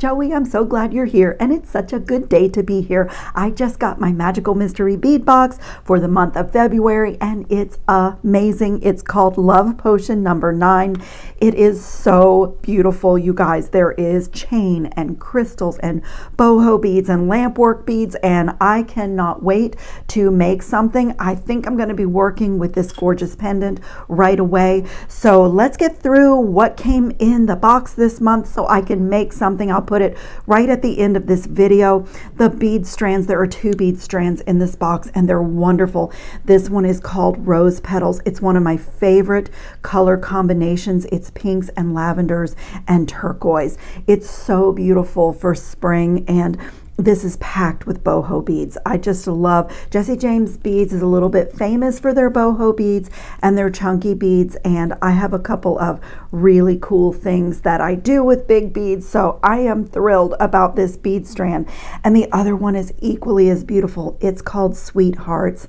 Joey. I'm so glad you're here, and it's such a good day to be here. I just got my magical mystery bead box for the month of February, and it's amazing. It's called Love Potion number 9. It is so beautiful, you guys. There is chain and crystals and boho beads and lampwork beads, and I cannot wait to make something. I think I'm going to be working with this gorgeous pendant right away. So let's get through what came in the box this month so I can make something. I'll put it right at the end of this video. The bead strands, there are 2 bead strands in this box, and they're wonderful. This one is called Rose Petals. It's one of my favorite color combinations. It's pinks and lavenders and turquoise. It's so beautiful for spring, and this is packed with boho beads. I just love Jesse James Beads is a little bit famous for their boho beads and their chunky beads, and I have a couple of really cool things that I do with big beads, so I am thrilled about this bead strand. And the other one is equally as beautiful. It's called Sweethearts.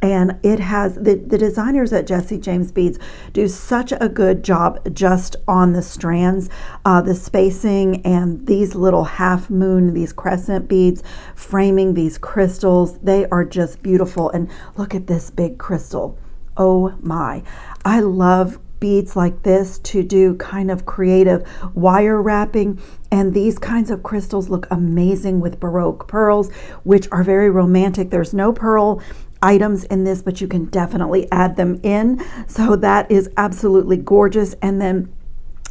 And it has, the designers at Jesse James Beads do such a good job just on the strands, the spacing, and these little half moon, these crescent beads, framing these crystals. They are just beautiful. And look at this big crystal. Oh my. I love beads like this to do kind of creative wire wrapping, and these kinds of crystals look amazing with Baroque pearls, which are very romantic. There's no pearl items in this, but you can definitely add them in. So that is absolutely gorgeous. And then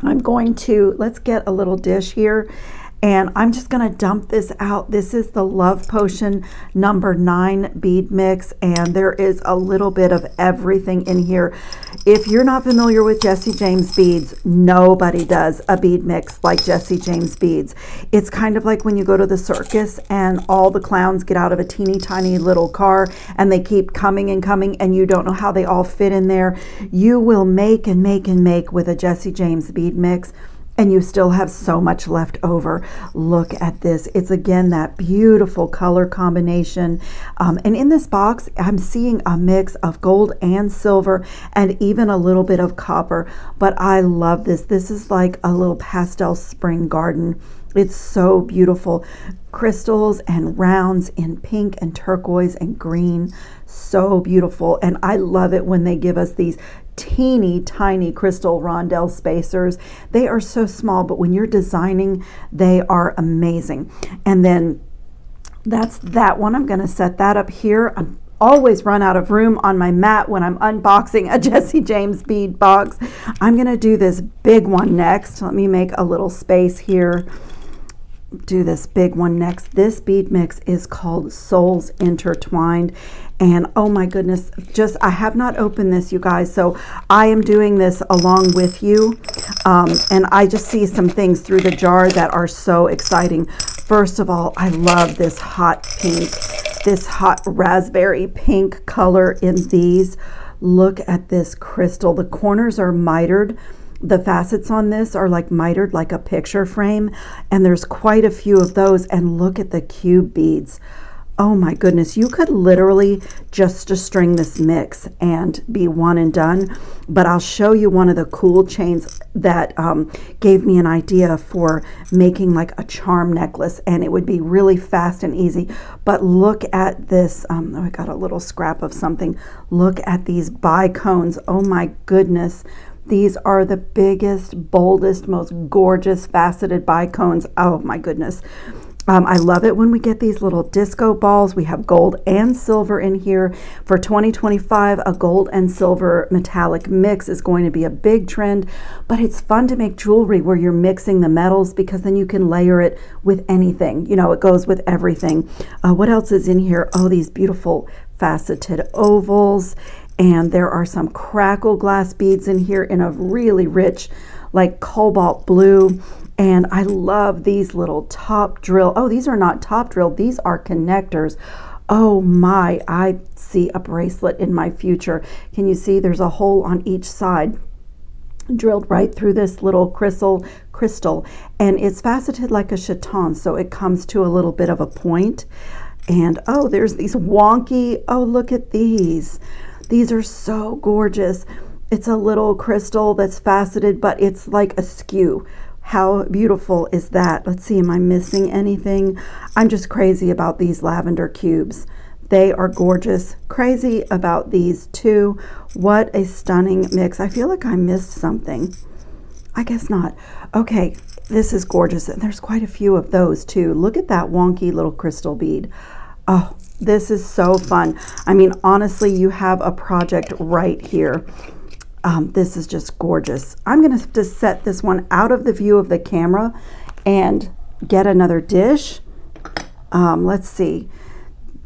I'm going to, let's get a little dish here, and I'm just going to dump this out. This is the Love Potion number 9 bead mix, and there is a little bit of everything in here. If you're not familiar with Jesse James Beads, nobody does a bead mix like Jesse James Beads. It's kind of like when you go to the circus and all the clowns get out of a teeny tiny little car and they keep coming and coming, and you don't know how they all fit in there. You will make and make and make with a Jesse James bead mix, and you still have so much left over. Look at this. It's again that beautiful color combination. And in this box, I'm seeing a mix of gold and silver and even a little bit of copper. But I love this. This is like a little pastel spring garden. It's so beautiful. Crystals and rounds in pink and turquoise and green. So beautiful. And I love it when they give us these teeny tiny crystal rondelle spacers. They are so small, but when you're designing, they are amazing. And then that's that one. I'm going to set that up here. I'm always run out of room on my mat when I'm unboxing a Jesse James bead box. I'm going to do this big one next. Let me make a little space here. Do this big one next. This bead mix is called Souls Intertwined, and oh my goodness, just I have not opened this, you guys, so I am doing this along with you, and I just see some things through the jar that are so exciting. First of all, I love this hot pink, this hot raspberry pink color in these. Look at this crystal. The corners are mitered. The facets on this are like mitered like a picture frame, and there's quite a few of those. And look at the cube beads. Oh my goodness, you could literally just string this mix and be one and done. But I'll show you one of the cool chains that gave me an idea for making like a charm necklace, and it would be really fast and easy. But look at this. Oh, I got a little scrap of something. Look at these bicones. Oh my goodness. These are the biggest, boldest, most gorgeous faceted bicones. Oh my goodness. I love it when we get these little disco balls. We have gold and silver in here. For 2025, a gold and silver metallic mix is going to be a big trend, but it's fun to make jewelry where you're mixing the metals, because then you can layer it with anything. You know, it goes with everything. What else is in here? Oh, these beautiful faceted ovals. And there are some crackle glass beads in here in a really rich, like cobalt blue. And I love these little top drill. Oh, these are not top drilled. These are connectors. Oh my, I see a bracelet in my future. Can you see there's a hole on each side drilled right through this little crystal, and it's faceted like a chaton, so it comes to a little bit of a point. And oh, there's these wonky, oh, look at these. These are so gorgeous. It's a little crystal that's faceted, but it's like askew. How beautiful is that? Let's see, am I missing anything? I'm just crazy about these lavender cubes. They are gorgeous. Crazy about these too. What a stunning mix. I feel like I missed something. I guess not. Okay, this is gorgeous. And there's quite a few of those too. Look at that wonky little crystal bead. Oh, this is so fun. I mean, honestly, you have a project right here. This is just gorgeous. I'm going to have to set this one out of the view of the camera and get another dish. Let's see.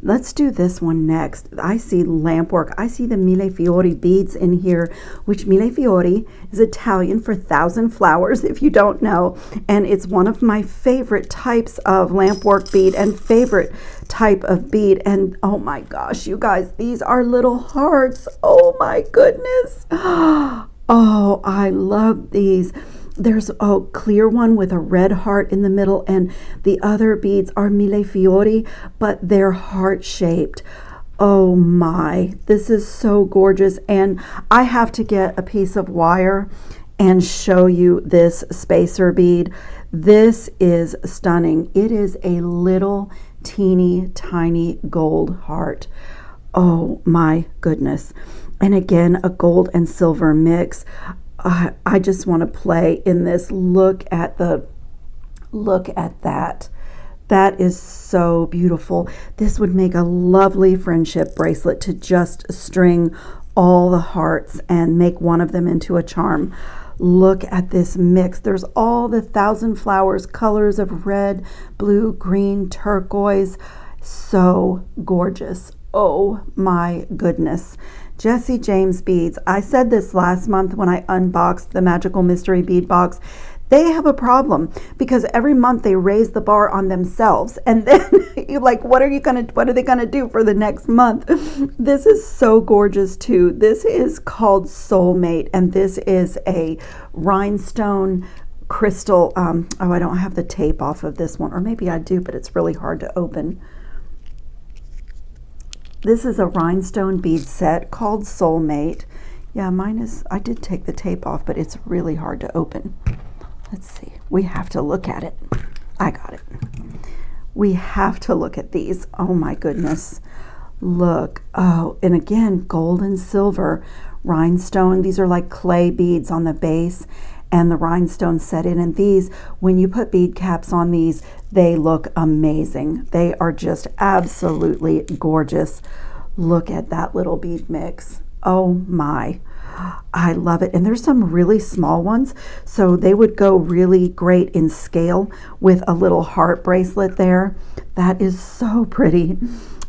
Let's do this one next. I see lamp work. I see the Mille Fiori beads in here, which Mille Fiori is Italian for 1,000 flowers, if you don't know. And it's one of my favorite types of lamp work bead and favorite type of bead. And oh my gosh, you guys, these are little hearts. Oh my goodness. Oh, I love these. There's a clear one with a red heart in the middle, and the other beads are Mille Fiori, but they're heart-shaped. Oh my, this is so gorgeous. And I have to get a piece of wire and show you this spacer bead. This is stunning. It is a little teeny tiny gold heart. Oh my goodness. And again, a gold and silver mix. I just want to play in this. Look at that. That is so beautiful. This would make a lovely friendship bracelet to just string all the hearts and make one of them into a charm. Look at this mix. There's all the 1,000 flowers, colors of red, blue, green, turquoise. So gorgeous. Oh my goodness. Jesse James beads. I said this last month when I unboxed the Magical Mystery Bead Box. They have a problem because every month they raise the bar on themselves, and then you're like, what are they gonna do for the next month? This is so gorgeous too. This is called Soulmate, and this is a rhinestone crystal. Oh, I don't have the tape off of this one, or maybe I do, but it's really hard to open. This is a rhinestone bead set called Soulmate. Yeah, mine is, I did take the tape off, but it's really hard to open. Let's see, we have to look at it. I got it. We have to look at these. Oh my goodness. Look, oh, and again, gold and silver rhinestone. These are like clay beads on the base, and the rhinestone set in. And these, when you put bead caps on these, they look amazing. They are just absolutely gorgeous. Look at that little bead mix. Oh my, I love it. And there's some really small ones, so they would go really great in scale with a little heart bracelet there. That is so pretty.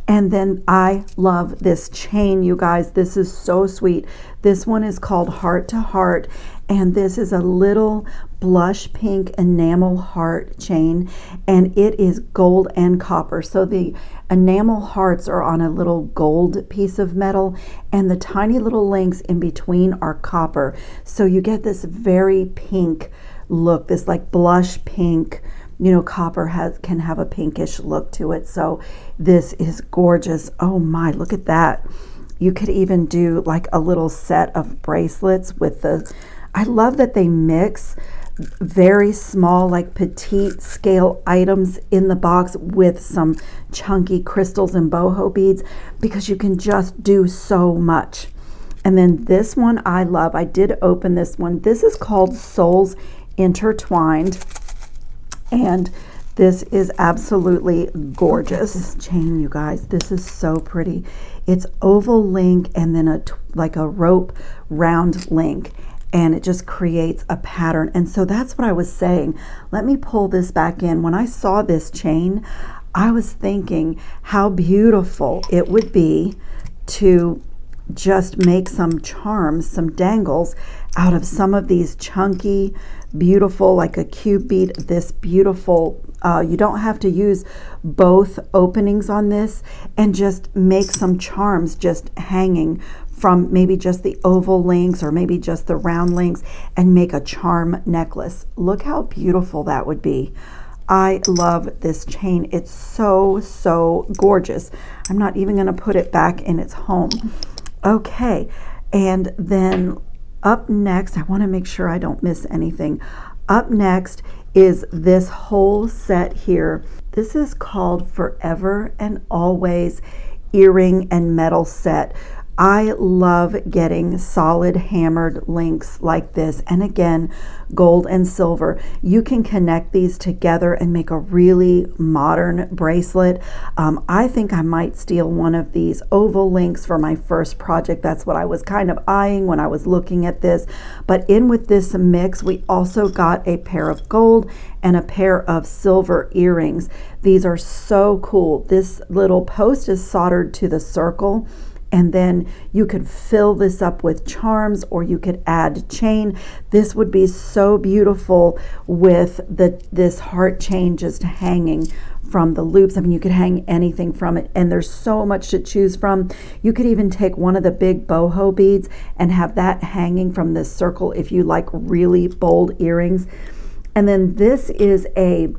And then I love this chain, you guys. This is so sweet. This one is called Heart to Heart, and this is a little blush pink enamel heart chain, and it is gold and copper. So the enamel hearts are on a little gold piece of metal, and the tiny little links in between are copper. So you get this very pink look, this like blush pink. You know, copper can have a pinkish look to it. So this is gorgeous. Oh my, look at that. You could even do like a little set of bracelets with the, I love that they mix very small, like petite scale items in the box with some chunky crystals and boho beads, because you can just do so much. And then this one I love. I did open this one. This is called Souls Intertwined. And this is absolutely gorgeous. This chain, you guys, this is so pretty. It's oval link and then like a rope round link, and it just creates a pattern. And so that's what I was saying. Let me pull this back in. When I saw this chain, I was thinking how beautiful it would be to just make some charms, some dangles out of some of these chunky, beautiful, like a cube bead, this beautiful, you don't have to use both openings on this, and just make some charms just hanging from maybe just the oval links or maybe just the round links, and make a charm necklace. Look how beautiful that would be. I love this chain. It's so, so gorgeous. I'm not even going to put it back in its home. Okay, and then up next, I want to make sure I don't miss anything. Up next is this whole set here. This is called Forever and Always earring and metal set. I love getting solid hammered links like this, and again, gold and silver. You can connect these together and make a really modern bracelet. I think I might steal one of these oval links for my first project. That's what I was kind of eyeing when I was looking at this. But in with this mix, we also got a pair of gold and a pair of silver earrings. These are so cool. This little post is soldered to the circle, and then you could fill this up with charms, or you could add chain. This would be so beautiful with this heart chain just hanging from the loops. I mean, you could hang anything from it, and there's so much to choose from. You could even take one of the big boho beads and have that hanging from this circle if you like really bold earrings. And then this is a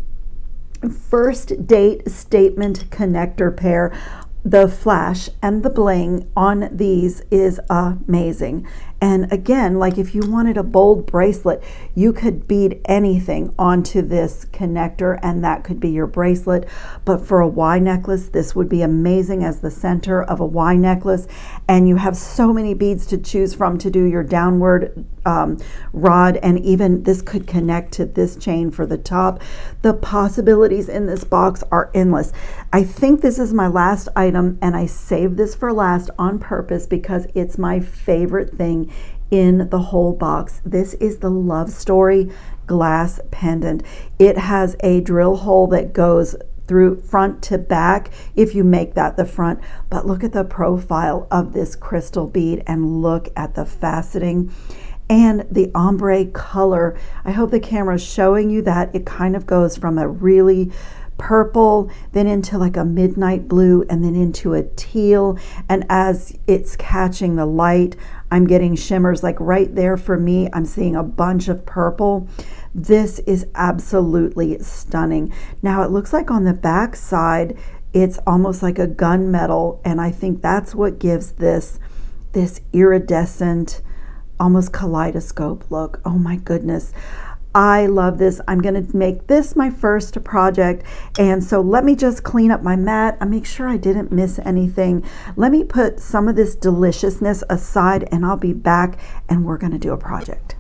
first date statement connector pair. The flash and the bling on these is amazing. And again, like if you wanted a bold bracelet, you could bead anything onto this connector and that could be your bracelet. But for a Y necklace, this would be amazing as the center of a Y necklace. And you have so many beads to choose from to do your downward rod, and even this could connect to this chain for the top. The possibilities in this box are endless. I think this is my last item, and I saved this for last on purpose because it's my favorite thing in the whole box. This is the Love Story glass pendant. It has a drill hole that goes through front to back if you make that the front, but look at the profile of this crystal bead and look at the faceting and the ombre color. I hope the camera's showing you that. It kind of goes from a really purple, then into like a midnight blue, and then into a teal. And as it's catching the light, I'm getting shimmers like right there for me. I'm seeing a bunch of purple. This is absolutely stunning. Now it looks like on the back side, it's almost like a gunmetal, and I think that's what gives this iridescent, almost kaleidoscope look. Oh my goodness. I love this. I'm going to make this my first project. And so let me just clean up my mat and make sure I didn't miss anything. Let me put some of this deliciousness aside and I'll be back and we're going to do a project.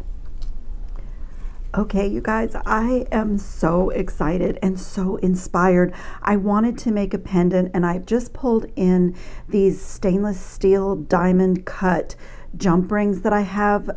Okay, you guys, I am so excited and so inspired. I wanted to make a pendant, and I've just pulled in these stainless steel diamond cut jump rings that I have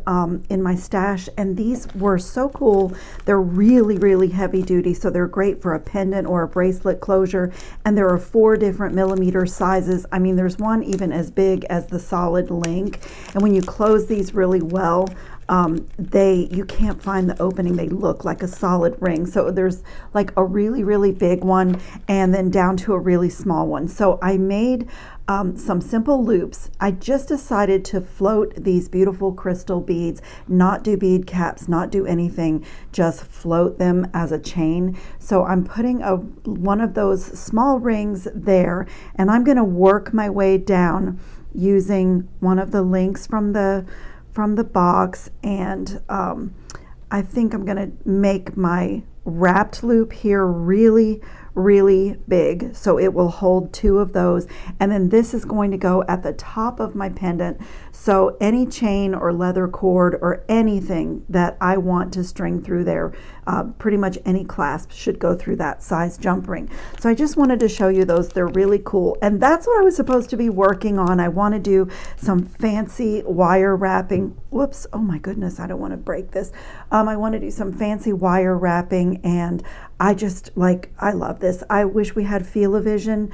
in my stash, and these were so cool. They're really, really heavy duty, so they're great for a pendant or a bracelet closure, and there are 4 different millimeter sizes. I mean, there's one even as big as the solid link, and when you close these really well, you can't find the opening. They look like a solid ring. So there's like a really, really big one and then down to a really small one. So I made some simple loops. I just decided to float these beautiful crystal beads, not do bead caps, not do anything, just float them as a chain. So I'm putting one of those small rings there, and I'm going to work my way down using one of the links from the box, and I think I'm going to make my wrapped loop here really, really big, so it will hold 2 of those, and then this is going to go at the top of my pendant, so any chain or leather cord or anything that I want to string through there, pretty much any clasp should go through that size jump ring. So I just wanted to show you those. They're really cool, and that's what I was supposed to be working on. I want to do some fancy wire wrapping. Whoops, oh my goodness, I don't want to break this. I want to do some fancy wire wrapping, and I love this. I wish we had Feel-O-Vision.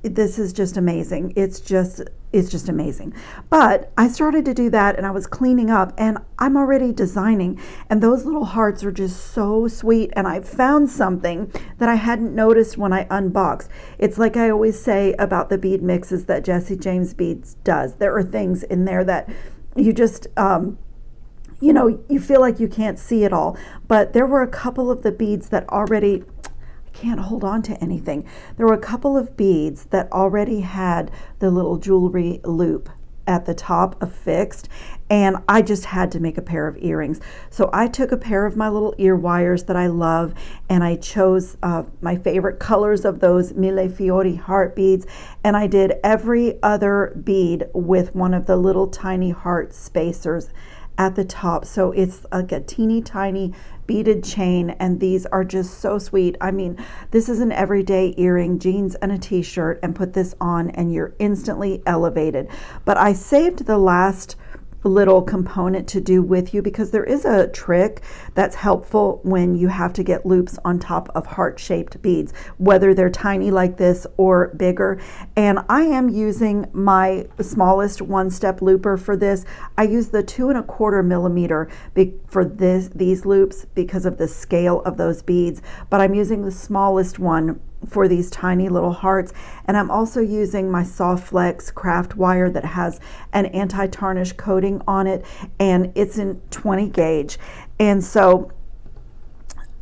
This is just amazing. It's just amazing. But I started to do that, and I was cleaning up, and I'm already designing, and those little hearts are just so sweet. And I found something that I hadn't noticed when I unboxed. It's like I always say about the bead mixes that Jesse James Beads does. There are things in there that you just you feel like you can't see it all. But there were a couple of the beads that already, I can't hold on to anything. There were a couple of beads that already had the little jewelry loop at the top affixed, and I just had to make a pair of earrings. So I took a pair of my little ear wires that I love, and I chose my favorite colors of those Mille Fiori heart beads, and I did every other bead with one of the little tiny heart spacers at the top. So it's like a teeny tiny beaded chain, and these are just so sweet. I mean, this is an everyday earring, jeans and a t-shirt, and put this on and you're instantly elevated. But I saved the last little component to do with you because there is a trick that's helpful when you have to get loops on top of heart-shaped beads, whether they're tiny like this or bigger. And I am using my smallest one-step looper for this. I use the 2¼ millimeter for these loops because of the scale of those beads, but I'm using the smallest one for these tiny little hearts. And I'm also using my Soft Flex craft wire that has an anti-tarnish coating on it, and it's in 20 gauge. And so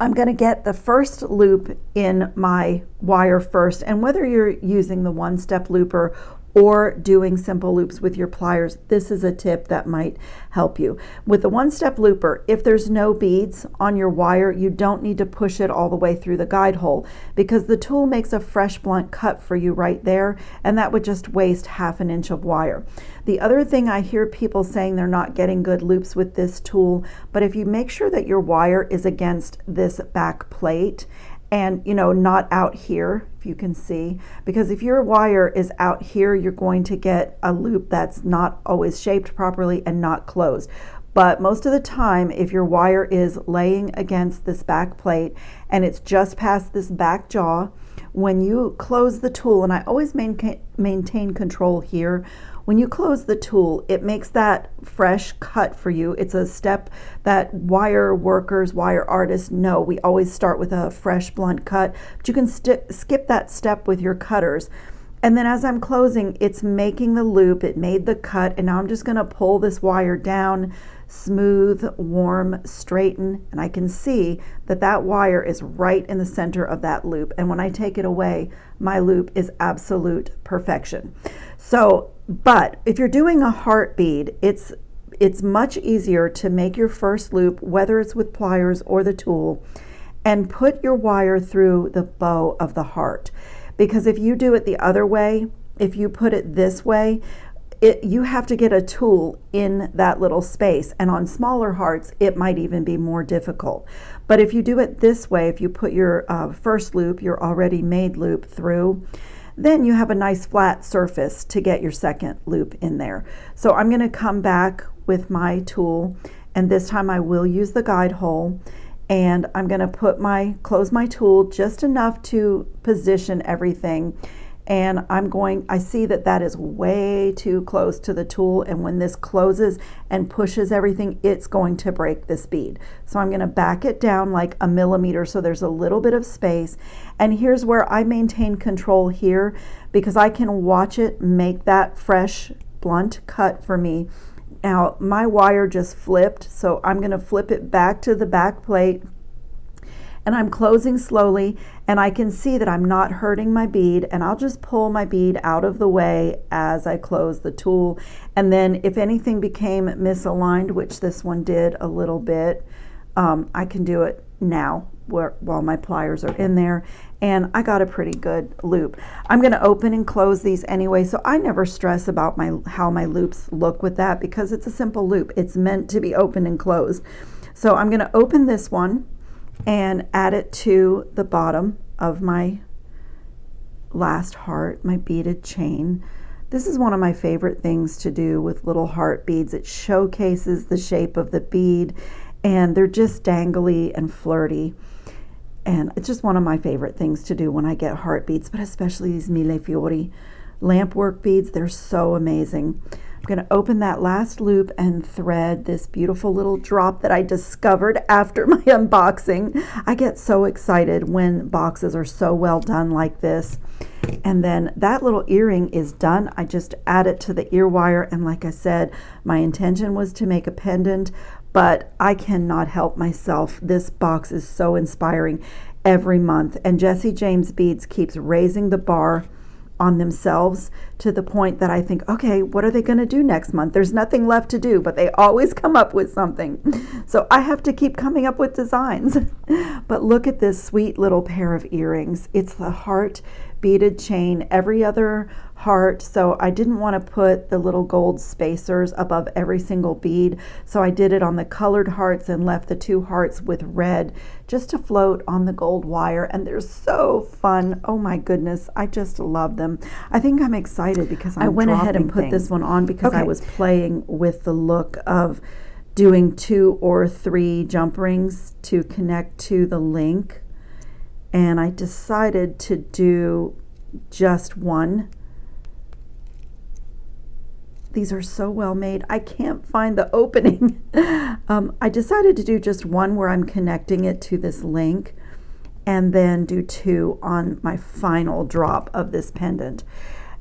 I'm going to get the first loop in my wire first, and whether you're using the one-step looper or doing simple loops with your pliers, this is a tip that might help you. With the one-step looper, if there's no beads on your wire, you don't need to push it all the way through the guide hole because the tool makes a fresh blunt cut for you right there, and that would just waste ½ an inch of wire. The other thing I hear people saying they're not getting good loops with this tool, but if you make sure that your wire is against this back plate and not out here, if you can see, because if your wire is out here, you're going to get a loop that's not always shaped properly and not closed. But most of the time, if your wire is laying against this back plate and it's just past this back jaw, when you close the tool, and I always maintain control here, when you close the tool, it makes that fresh cut for you. It's a step that wire workers, wire artists know. We always start with a fresh blunt cut, but you can skip that step with your cutters. And then as I'm closing, it's making the loop, it made the cut, and now I'm just gonna pull this wire down, smooth, warm, straighten, and I can see that that wire is right in the center of that loop. And when I take it away, my loop is absolute perfection. So, but if you're doing a heart bead, it's much easier to make your first loop, whether it's with pliers or the tool, and put your wire through the bow of the heart. Because if you do it the other way, if you put it this way, you have to get a tool in that little space, and on smaller hearts it might even be more difficult. But if you do it this way, if you put your first loop, your already made loop, through, then you have a nice flat surface to get your second loop in there. So I'm going to come back with my tool, and this time I will use the guide hole, and I'm going to close my tool just enough to position everything. And I see that is way too close to the tool, and when this closes and pushes everything, it's going to break this bead. So I'm going to back it down like a millimeter so there's a little bit of space. And here's where I maintain control here, because I can watch it make that fresh blunt cut for me. Now my wire just flipped, so I'm going to flip it back to the back plate, and I'm closing slowly, and I can see that I'm not hurting my bead, and I'll just pull my bead out of the way as I close the tool. And then if anything became misaligned, which this one did a little bit, I can do it now while my pliers are in there, and I got a pretty good loop. I'm going to open and close these anyway, so I never stress about how my loops look with that, because it's a simple loop. It's meant to be open and closed. So I'm going to open this one and add it to the bottom of my last heart, my beaded chain. This is one of my favorite things to do with little heart beads. It showcases the shape of the bead, and they're just dangly and flirty. And it's just one of my favorite things to do when I get heart beads, but especially these Mille Fiori lampwork beads. They're so amazing. I'm going to open that last loop and thread this beautiful little drop that I discovered after my unboxing. I get so excited when boxes are so well done like this. And then that little earring is done. I just add it to the ear wire, and like I said, my intention was to make a pendant, but I cannot help myself. This box is so inspiring every month, and Jesse James Beads keeps raising the bar on themselves, to the point that I think, okay, what are they going to do next month? There's nothing left to do, but they always come up with something. So I have to keep coming up with designs. But look at this sweet little pair of earrings. It's the heart beaded chain, every other heart. So I didn't want to put the little gold spacers above every single bead. So I did it on the colored hearts and left the 2 hearts with red just to float on the gold wire. And they're so fun. Oh my goodness. I just love them. I think I'm excited because I went ahead and put this one on because I was playing with the look of doing 2 or 3 jump rings to connect to the link. And I decided to do just 1. These are so well made. I can't find the opening. I decided to do just 1 where I'm connecting it to this link, and then do 2 on my final drop of this pendant.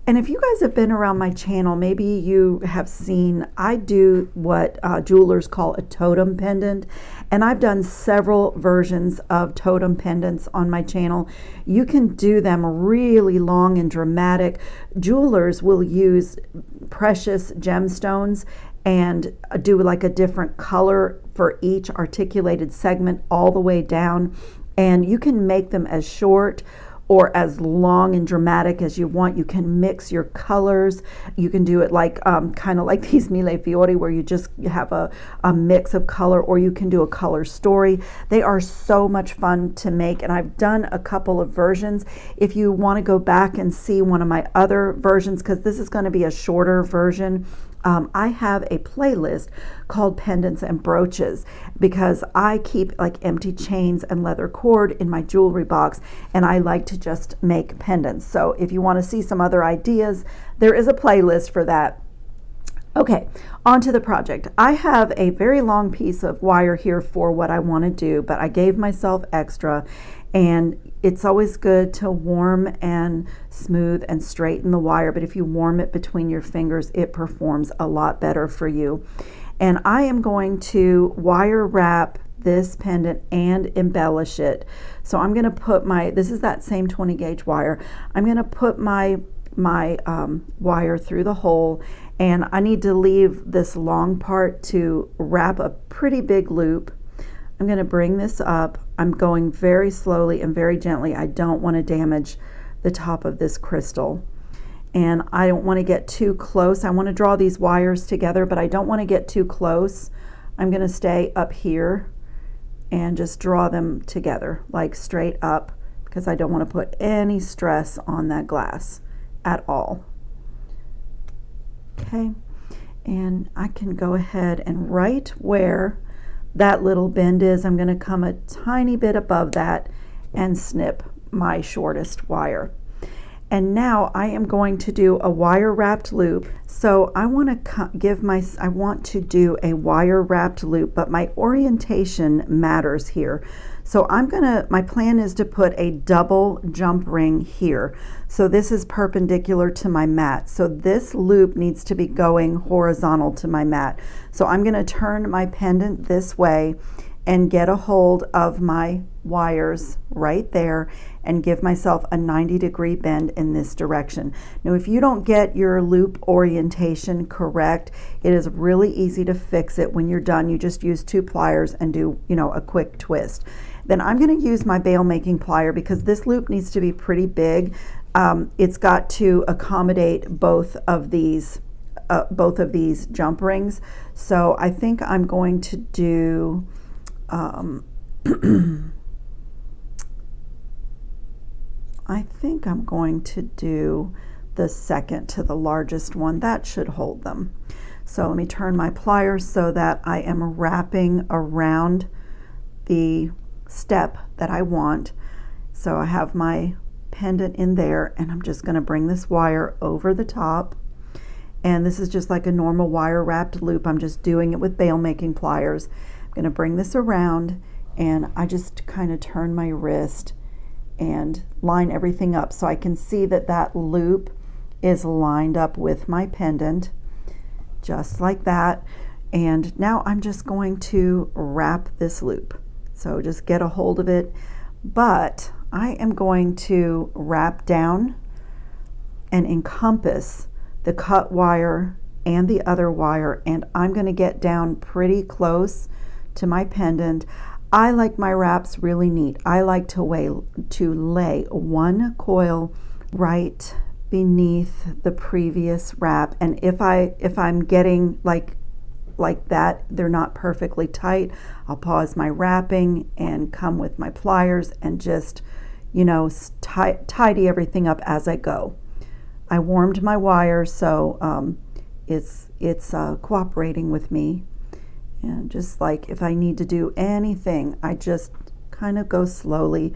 And if you guys have been around my channel, maybe you have seen I do what jewelers call a totem pendant. And I've done several versions of totem pendants on my channel. You can do them really long and dramatic. Jewelers will use precious gemstones and do like a different color for each articulated segment all the way down. And you can make them as short or as long and dramatic as you want. You can mix your colors. You can do it like kind of like these mille fiori, where you just have a mix of color, or you can do a color story. They are so much fun to make, and I've done a couple of versions. If you want to go back and see one of my other versions, because this is going to be a shorter version, I have a playlist called Pendants and Brooches, because I keep like empty chains and leather cord in my jewelry box, and I like to just make pendants. So if you want to see some other ideas, there is a playlist for that. Okay, on to the project. I have a very long piece of wire here for what I want to do, but I gave myself extra, and it's always good to warm and smooth and straighten the wire, but if you warm it between your fingers, it performs a lot better for you. And I am going to wire wrap this pendant and embellish it. So I'm going to put this is that same 20 gauge wire. I'm going to put my wire through the hole, and I need to leave this long part to wrap a pretty big loop. I'm going to bring this up. I'm going very slowly and very gently. I don't want to damage the top of this crystal, and I don't want to get too close. I want to draw these wires together, but I don't want to get too close. I'm going to stay up here and just draw them together, like straight up, because I don't want to put any stress on that glass at all. Okay, and I can go ahead and right where that little bend is, I'm going to come a tiny bit above that and snip my shortest wire. And now I am going to do a wire wrapped loop. So I want to do a wire wrapped loop, but my orientation matters here. So my plan is to put a double jump ring here. So this is perpendicular to my mat. So this loop needs to be going horizontal to my mat. So I'm going to turn my pendant this way and get a hold of my wires right there and give myself a 90-degree bend in this direction. Now, if you don't get your loop orientation correct, it is really easy to fix it. When you're done, you just use 2 pliers and do, a quick twist. Then I'm going to use my bail making plier, because this loop needs to be pretty big. It's got to accommodate both of these jump rings. So I think I'm going to do the second to the largest one. That should hold them. So let me turn my pliers so that I am wrapping around the step that I want. So I have my pendant in there, and I'm just going to bring this wire over the top. And this is just like a normal wire wrapped loop. I'm just doing it with bail making pliers. I'm going to bring this around, and I just kind of turn my wrist and line everything up so I can see that that loop is lined up with my pendant, just like that. And now I'm just going to wrap this loop. So just get a hold of it. But I am going to wrap down and encompass the cut wire and the other wire, and I'm going to get down pretty close to my pendant. I like my wraps really neat. I like to lay one coil right beneath the previous wrap, and if I'm getting like that, they're not perfectly tight, I'll pause my wrapping and come with my pliers and just, you know, tidy everything up as I go. I warmed my wire, so it's cooperating with me. And just like if I need to do anything, I just kind of go slowly.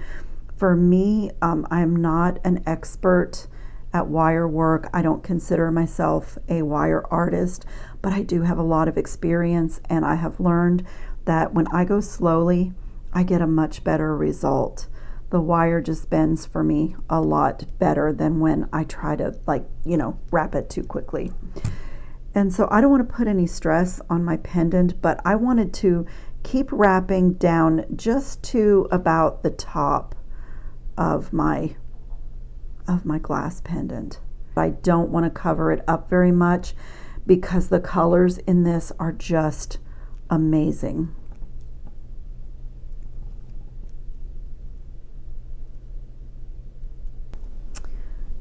For me, I'm not an expert at wire work. I don't consider myself a wire artist, but I do have a lot of experience, and I have learned that when I go slowly, I get a much better result. The wire just bends for me a lot better than when I try to, like, you know, wrap it too quickly. And so I don't want to put any stress on my pendant, but I wanted to keep wrapping down just to about the top of my glass pendant. I don't want to cover it up very much because the colors in this are just amazing.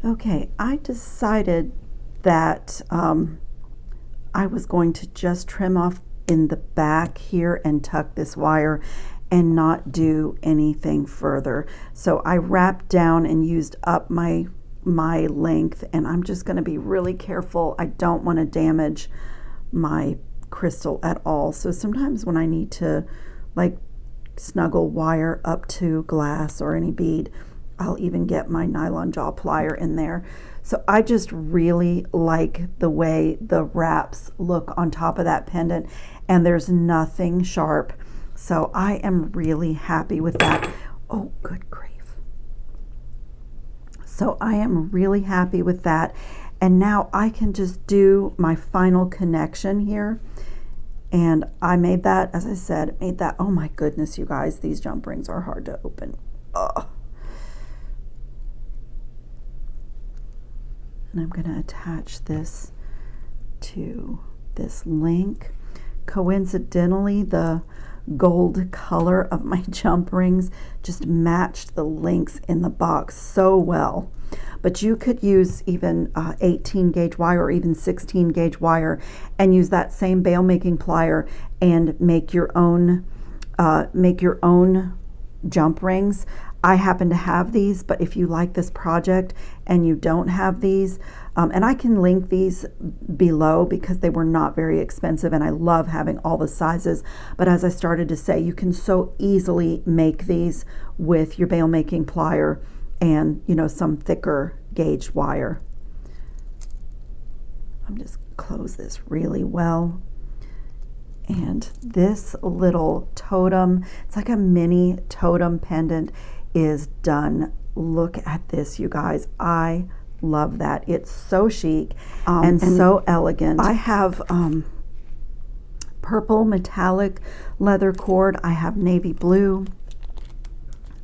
Okay, I decided that I was going to just trim off in the back here and tuck this wire and not do anything further. So I wrapped down and used up my length, and I'm just going to be really careful. I don't want to damage my crystal at all. So sometimes when I need to like snuggle wire up to glass or any bead, I'll even get my nylon jaw plier in there. So I just really like the way the wraps look on top of that pendant, and there's nothing sharp. So I am really happy with that. Oh, good grief. So I am really happy with that. And now I can just do my final connection here. And I made that, as I said, oh my goodness, you guys, these jump rings are hard to open. Ugh. And I'm going to attach this to this link. Coincidentally, the gold color of my jump rings just matched the links in the box so well. But you could use even 18 gauge wire or even 16 gauge wire and use that same bail making plier and make your own jump rings. I happen to have these, but if you like this project and you don't have these, and I can link these below because they were not very expensive, and I love having all the sizes. But as I started to say, you can so easily make these with your bail making plier and, you know, some thicker gauge wire. I'm just close this really well. And this little totem, it's like a mini totem pendant, is done. Look at this, you guys. I love that. It's so chic and so elegant. I have purple metallic leather cord. I have navy blue.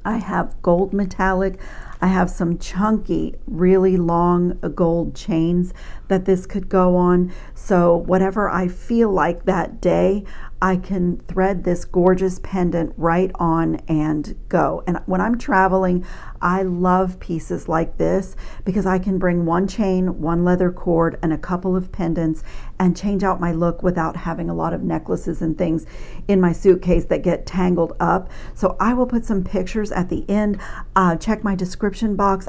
I have gold metallic. I have some chunky, really long gold chains that this could go on. So whatever I feel like that day, I can thread this gorgeous pendant right on and go. And when I'm traveling, I love pieces like this because I can bring one chain, one leather cord, and a couple of pendants and change out my look without having a lot of necklaces and things in my suitcase that get tangled up. So I will put some pictures at the end. Check my description box.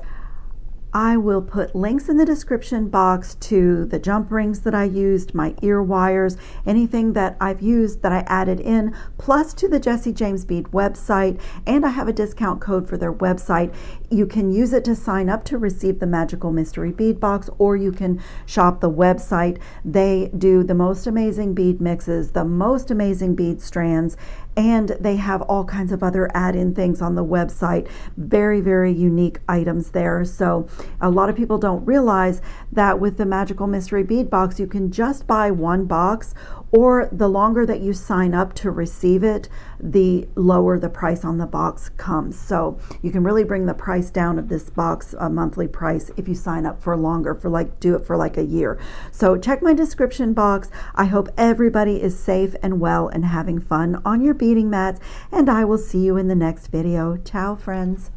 I will put links in the description box to the jump rings that I used, my ear wires, anything that I've used that I added in, plus to the Jessie James Bead website, and I have a discount code for their website. You can use it to sign up to receive the Magical Mystery Bead Box, or you can shop the website. They do the most amazing bead mixes, the most amazing bead strands, and they have all kinds of other add-in things on the website. Very, very unique items there. So a lot of people don't realize that with the Magical Mystery Bead Box, you can just buy one box, or the longer that you sign up to receive it, the lower the price on the box comes. So you can really bring the price down of this box, a monthly price, if you sign up for longer, for like, do it for like a year. So check my description box. I hope everybody is safe and well and having fun on your beading mats, and I will see you in the next video. Ciao, friends.